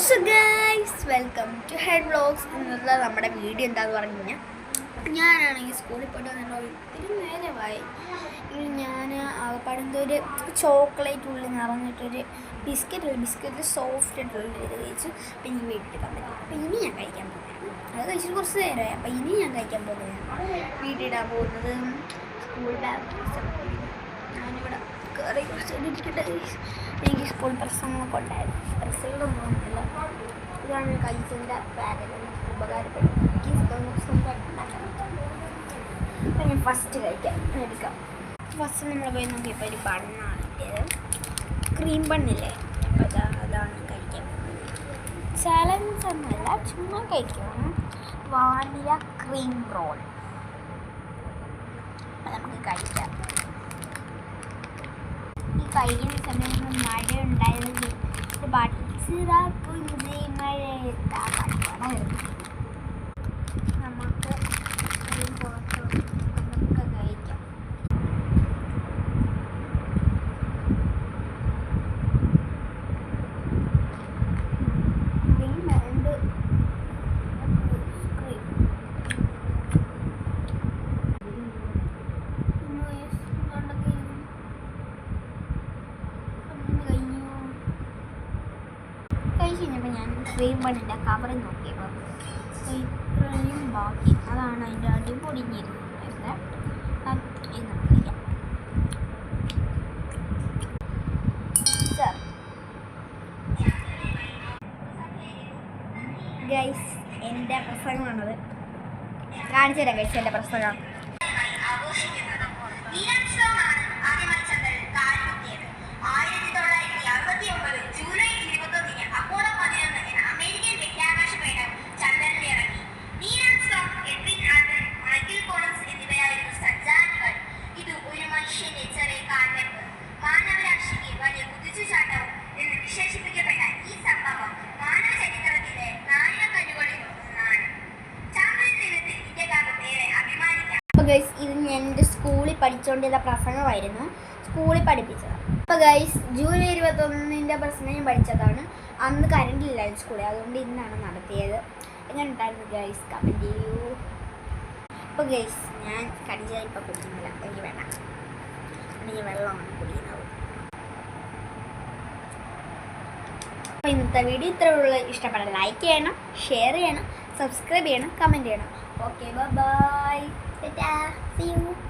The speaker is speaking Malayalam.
So guys welcome to head vlogs. എന്നുള്ള നമ്മുടെ വീഡിയോ എന്താന്ന് പറഞ്ഞു കഴിഞ്ഞാൽ ഞാനാണെങ്കിൽ സ്കൂളിൽ പോയിട്ട് വന്നിട്ട് ഒത്തിരി നേരമായി. ഞാൻ പഴന്തൊരു ചോക്ലേറ്റ് ഉള്ളിൽ നിറഞ്ഞിട്ടൊരു ബിസ്ക്കറ്റ് സോഫ്റ്റ് ആയിട്ടുള്ള ഇത് കഴിച്ചു. അപ്പം ഇനി വീട്ടിൽ പറ്റില്ല. അപ്പം ഇനി ഞാൻ കഴിക്കാൻ പോകുന്നത് അത് കഴിച്ചിട്ട് കുറച്ച് നേരമായി. അപ്പം ഇനി ഞാൻ കഴിക്കാൻ പോകുന്നത് വീട്ടിലിടാൻ പോകുന്നത് സ്കൂൾ ബാഗ്. ഞാനിവിടെ കയറി കുറച്ച് ഇരിക്കട്ടെ. എനിക്ക് സ്കൂൾ പ്രസംഗമൊക്കെ ഉണ്ടായിരുന്നു. റിസൾട്ടൊന്നും ഒന്നുമില്ല. ഇതാണ് കഴിച്ചതിൻ്റെ ബാഗിൽ ഉപകാരപ്പെടും. അപ്പം ഞാൻ ഫസ്റ്റ് എടുക്കാം. ഫസ്റ്റ് നമ്മൾ പോയി നോക്കിയപ്പോൾ ഒരു ബണ്ണാണ് കിട്ടിയത്. ക്രീം ബണ്ണില്ലേ, അപ്പോൾ അതാണ് കഴിക്കാൻ. ചലഞ്ച് ഒന്നുമല്ല, ചുമ്മാ കഴിക്കണം. വാനില ക്രീം റോൾ നമുക്ക് കഴിക്കാം. ഈ കഴിക്കുന്ന സമയത്ത് മഴ ഉണ്ടായിരുന്നെങ്കിൽ പഠിച്ചിതാക്കുന്നേ മഴയെത്താ പഠിക്കണം. നമുക്ക് നമുക്ക് കഴിക്കാം. കഴിഞ്ഞപ്പോൾ ഞാൻ ക്രീം ബണ്ണിൻ്റെ കവറിൽ നോക്കിയപ്പോൾ ഇത്രയും ബാക്കി. അതാണ് അതിൻ്റെ അടി പൊടിഞ്ഞിരുന്നത്. ഗൈസ്, എൻ്റെ പ്രസംഗമാണത്. കാണിച്ചു തരാം ഗൈസ് എൻ്റെ പ്രസംഗം. ഗൈസ്, ഇത് എൻ്റെ സ്കൂളിൽ പഠിച്ചുകൊണ്ടിരുന്ന പ്രസംഗമായിരുന്നു. സ്കൂളിൽ പഠിപ്പിച്ചത്. അപ്പോൾ ഗൈസ്, ജൂലൈ 21 പ്രസംഗം ഞാൻ പഠിച്ചതാണ്. അന്ന് കറണ്ടില്ലായിരുന്നു സ്കൂളിൽ, അതുകൊണ്ട് ഇന്നാണ് നടത്തിയത്. എങ്ങനെ ഉണ്ടായിരുന്നു ഗൈസ്? കമൻറ്റ് ചെയ്യൂ. അപ്പോൾ ഗൈസ്, ഞാൻ കടിച്ചാൽ ഇപ്പോൾ കുടിക്കുന്നില്ല. എനിക്ക് വേണ്ട, എനിക്ക് വെള്ളമാണ് കുടിക്കുന്നത്. അപ്പോൾ ഇന്നത്തെ വീഡിയോ ഇത്രയുള്ള. ഇഷ്ടപ്പെടാൻ ലൈക്ക് ചെയ്യണം, ഷെയർ ചെയ്യണം, സബ്സ്ക്രൈബ് ചെയ്യണം, കമൻറ്റ് ചെയ്യണം. Okay, bye. Ta-da! See you!